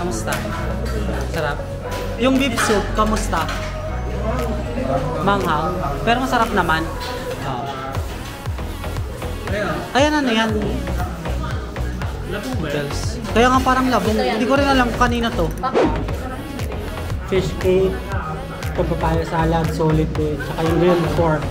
Kamusta? Sarap. Yung beef soup, kamusta? Manghang. Pero masarap naman. Oh. Ayan, ano yan? Noodles. Kaya nga parang labong. Hindi ko rin alam kanina to. Fish cake, papaya salad, solid din, tsaka yung grilled pork.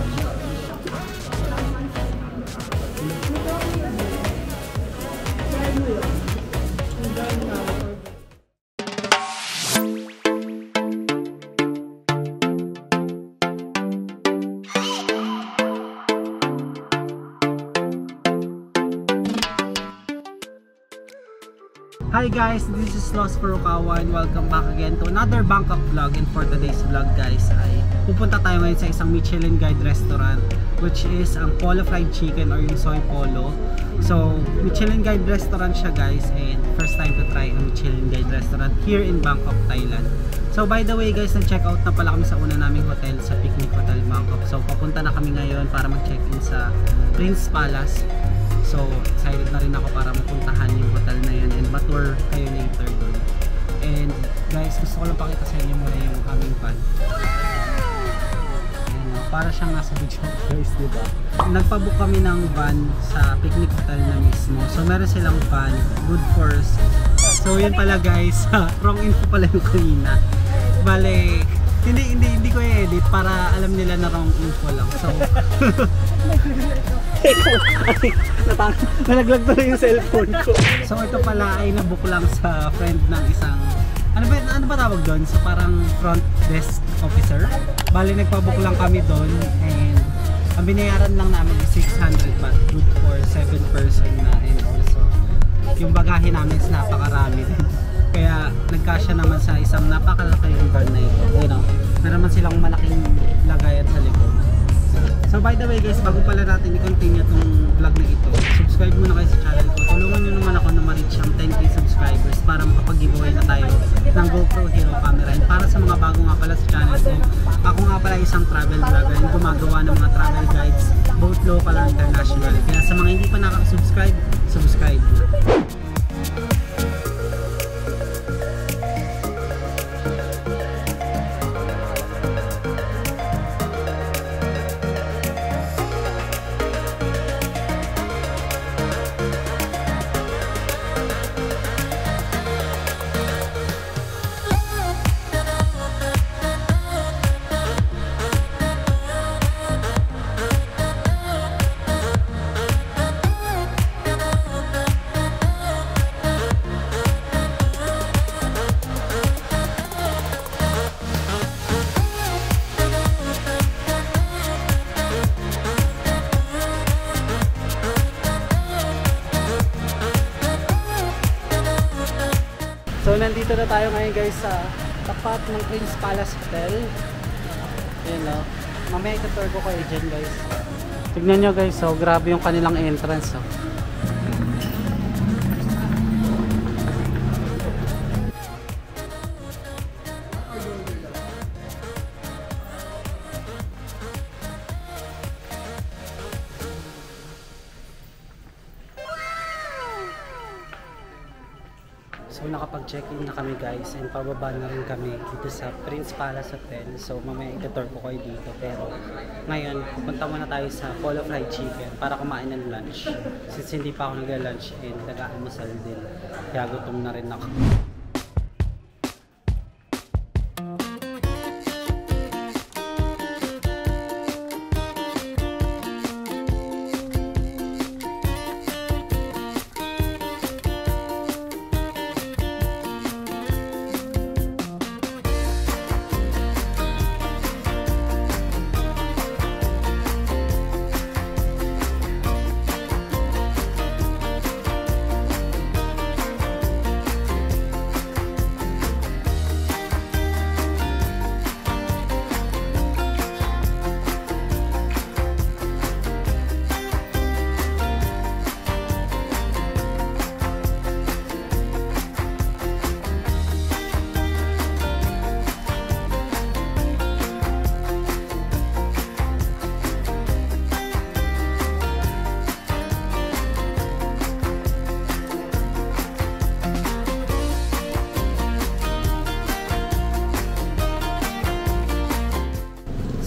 Hi guys, this is Los Furukawa and welcome back again to another Bangkok vlog. And for today's vlog guys ay pupunta tayo ngayon sa isang Michelin Guide restaurant, which is ang Polo Fried Chicken or yung Soy Polo. So Michelin Guide restaurant siya guys, and first time to try ang Michelin Guide restaurant here in Bangkok, Thailand. So by the way guys, nag-check out na pala kami sa una naming hotel, sa Picnic Hotel Bangkok. So papunta na kami ngayon para mag-check-in sa Prince Palace. So excited na rin ako para mapuntahan yung hotel na yun and ma-tour kayo later doon. And guys, gusto ko lang pakita sa inyo muna yung aming van. Ayan, para siyang nasa beach guys, diba? Nagpabook kami ng van sa Picnic Hotel na mismo. So meron silang van, good for. So yun pala guys, wrong info pala yung kanina. Bale, hindi ko i-edit para alam nila na wrong info lang. So nalaglag na yung cellphone ko. So ito pala ay nabook lang sa friend ng isang ano ba tawag doon? So parang front desk officer. Bali nagpabook lang kami doon and ang binayaran lang namin is 600 baht, good for 7 person na, and also yung bagahe namin is napakarami din. Kaya nagkasya naman sa isang napakalaking van na ito. You know, meron man silang malaking lagayan sa likod. So by the way guys, bago pala natin i-continue itong vlog na ito, subscribe muna kayo sa channel ko. Tulungan nyo naman ako na ma-reach ang 10k subscribers para makapag-giveaway na tayo ng GoPro Hero camera. And para sa mga bago nga pala sa channel ko, ako nga pala isang travel vlogger and gumagawa ng mga travel guides, both local and international. Kaya sa mga hindi pa nakaka-subscribe, subscribe na. So nandito na tayo ngayon guys sa tapat ng Prince Palace Hotel. Ayan o. Mamaya itutur ko kayo dyan guys. Tignan nyo guys, so grabe yung kanilang entrance. Oh. So nakapag-check-in na kami guys and pababa na rin kami dito sa Prince Palace Hotel. So mamaya itutur ko kayo dito, pero ngayon pupunta muna tayo sa Polo Fried Chicken para kumain ng lunch. Since hindi pa ako nag-lunch and nag-aamusal din, kaya gutom na rin ako.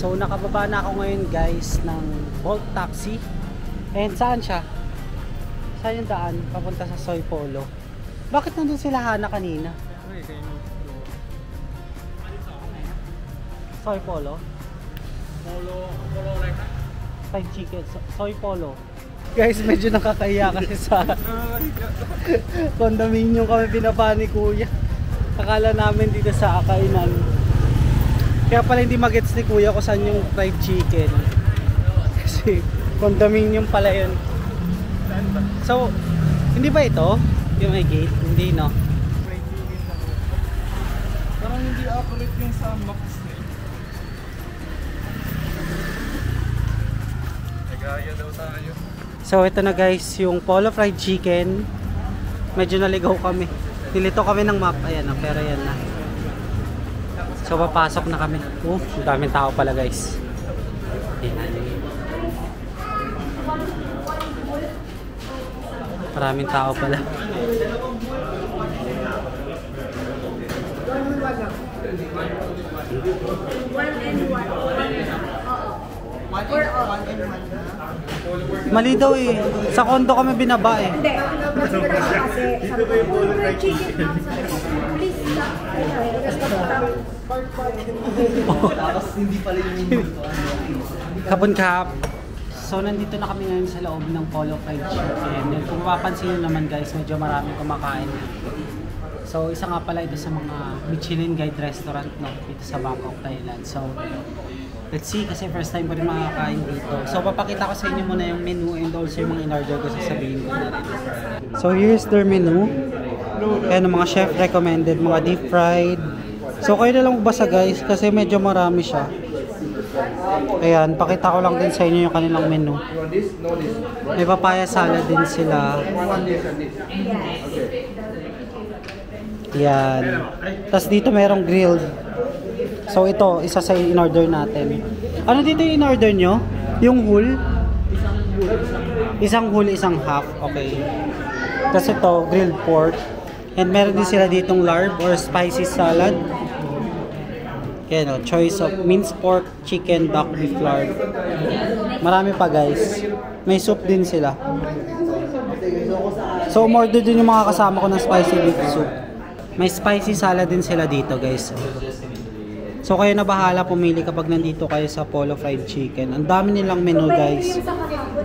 So nakababa na ako ngayon guys ng Bolt Taxi. And saan siya? Saan yung daan? Papunta sa Soy Polo. Bakit nandun sila Hana kanina? Soy Polo? Polo like that? Fried chicken, Soy Polo. Guys, medyo nakakaya kasi sa condominium kami binaba ni Kuya. Akala namin dito sa kainan. Kaya pala hindi magets ni Kuya kung saan yung fried chicken. Kasi condominium pala yun. So, hindi ba ito? Yung may gate? Hindi, no? Parang hindi accurate yung sa maps na yun. Nagaya daw tayo. So ito na guys, yung Polo Fried Chicken. Medyo naligaw kami. Nilito kami ng map, ayan na, pero yan na. So papasok na kami. Ang daming tao pala guys. Ayan. Maraming tao pala. Mali daw eh. Sa condo kami binaba eh. Hindi. Kasi fried chicken lang sa please stop. Tapos hindi pala yung Kapon kap. So nandito na kami ngayon sa loob ng Polo Fried Chicken. And kung mapapansin nyo naman guys, medyo maraming kumakain. So isa nga pala ito sa mga Michelin Guide restaurant no, dito sa Bangkok, Thailand. So let's see, kasi first time ko rin makakain dito. So papakita ko sa inyo muna yung menu and also yung mga in-order ko, sasabihin ko na rin. So here's their menu. Ayan, mga chef recommended, mga deep fried. So kayo na lang basa guys, kasi medyo marami siya. Ayan, pakita ko lang din sa inyo yung kanilang menu. May papaya salad din sila. Yan. Tapos dito merong grilled. So ito, isa sa in-order natin. Ano dito yung in-order nyo? Yung whole? Isang whole, isang half. Okay. Tapos ito, grilled pork. And meron din sila ditong larb or spicy salad. Yan o, choice of minced pork, chicken, duck, beef larb. Marami pa guys. May soup din sila. So umorder din yung mga kasama ko ng spicy beef soup. May spicy salad din sila dito guys. So kayo na bahala pumili kapag nandito kayo sa Polo Fried Chicken. Ang dami nilang menu guys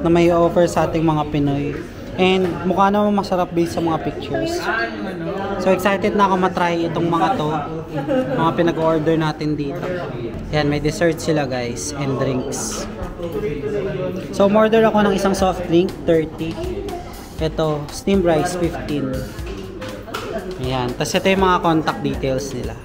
na may offer sa ating mga Pinoy. And mukha naman masarap based sa mga pictures. So excited na ako matry itong mga to. Mga pinag-order natin dito. Yan, may dessert sila guys and drinks. So umorder ako ng isang soft drink, 30. Ito, steamed rice, 15. Ayan, tapos ito yung mga contact details nila.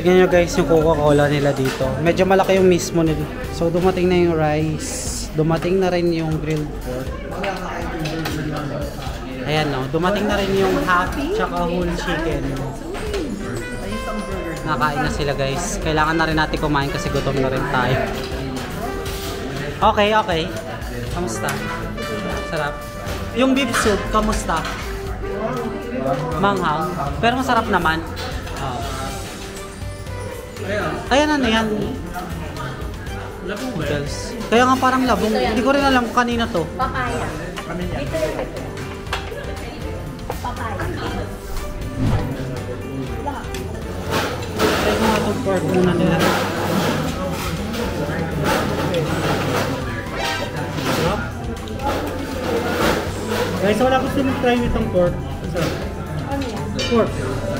Tignan nyo guys yung Coca-Cola nila dito. Medyo malaki yung mismo nila. So dumating na yung rice. Dumating na rin yung grilled pork. Ayan no. Dumating na rin yung half tsaka whole chicken. Nakain na sila guys. Kailangan na rin natin kumain kasi gutom na rin tayo. Okay, okay. Kamusta? Sarap. Yung beef soup, kamusta? Manghang. Pero masarap naman. Ayan ano yan? Labong noodles. Kaya nga parang labong. Hindi ko rin alam kung kanina to. Papaya. Dito rin ito. Papaya. Try mga itong pork muna nila. Guys, wala ko sinitry nitong pork. Ano yan? Pork.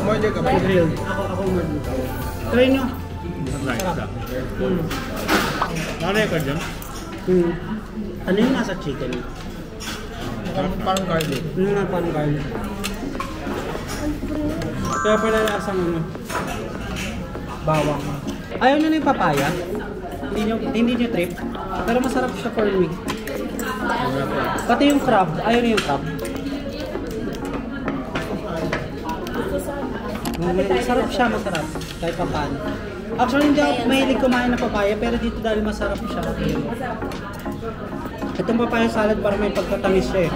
Umorder ka ba? Grilled. Ako umorder. Try nyo. Nanay ka dyan? Ano yung nasa chicken? Parang garlic. Ano nga parang garlic? Kaya pala lasang ano, bawang. Ayaw nyo na yung papaya? Hindi nyo trip? Pero masarap siya for me. Pati yung crab, ayaw nyo yung crab? Masarap siya, masarap. Kahit pa paano. Actually, hindi ako mahilig kumain ng papaya, pero dito dahil masarap siya. Itong papaya salad para may pagtatamis siya eh.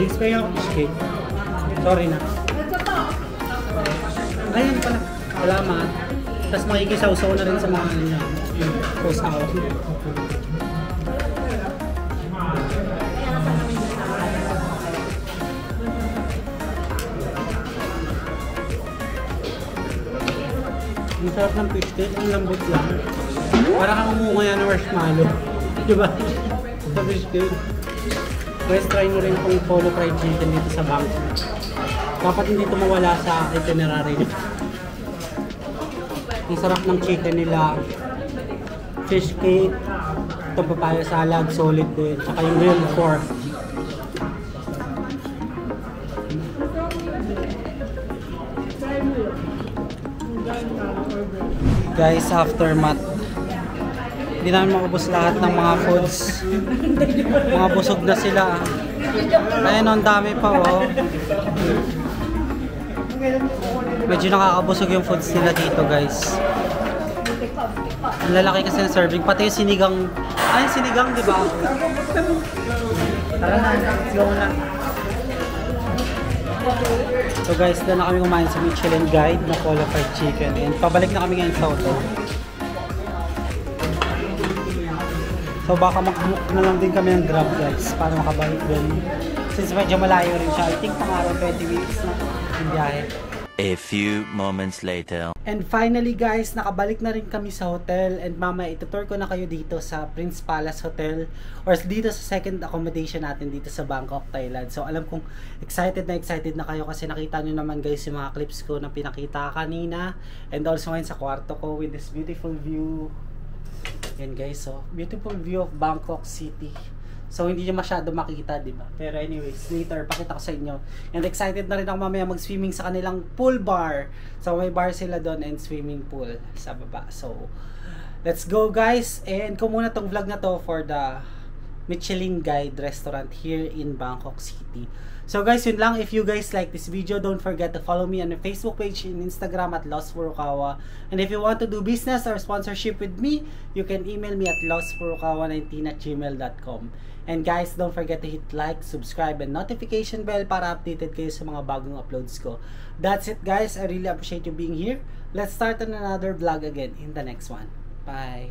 I-expect ako cheesecake. Sorry na. Ayan pala. Salamat. Tapos makikisaw-saw na rin sa mga ano niya. Post-out. Ang sarap ng fish cake, ang lambot lang. Para kang umungaya ng marshmallow. Diba? Sa fish cake. Guys, try nyo rin kung polo fried chicken dito sa Bangkok. Dapat hindi ito mawala sa itinerary nyo. Ang sarap ng chicken nila. Fish cake. Itong papaya salad, solid din. Tsaka yung grilled pork. Guys, aftermath. Hindi namin maubos lahat ng mga foods. Mga busog na sila. Ayun, ang dami pa oh. Medyo nakakabusog yung foods nila dito, guys. Ang lalaki kasi ng serving. Pati yung sinigang. Ay, sinigang, di ba? Tara na, let's go na. So guys, doon na kami kumain sa Michelin Guide na polo fried chicken. And pabalik na kami ngayon sa hotel. So baka mag-book na lang din kami ng Grab, guys, para makabalik din. Since medyo malayo rin siya. I think pang araw 20 minutes na yung biyahe. A few moments later. And finally guys, nakabalik na rin kami sa hotel. And mamaya itutour ko na kayo dito sa Prince Palace Hotel or dito sa second accommodation natin dito sa Bangkok, Thailand. So alam kong excited na kayo kasi nakita nyo naman guys yung mga clips ko na pinakita kanina. And also ngayon sa kwarto ko with this beautiful view. Yan guys, so beautiful view of Bangkok City. So hindi nyo masyado makita, di ba? Pero anyways, later pakita ko sa inyo. And excited na rin ako mamaya mag-swimming sa kanilang pool bar. So may bar sila doon and swimming pool sa baba. So let's go guys. And kung muna tong vlog na to for the Michelin Guide restaurant here in Bangkok City. So guys, yun lang. If you guys like this video, don't forget to follow me on the Facebook page and Instagram at Lost Furukawa. And if you want to do business or sponsorship with me, you can email me at lostfurukawa19@gmail.com. And guys, don't forget to hit like, subscribe, and notification bell para updated kayo sa mga bagong uploads ko. That's it guys. I really appreciate you being here. Let's start on another vlog again in the next one. Bye!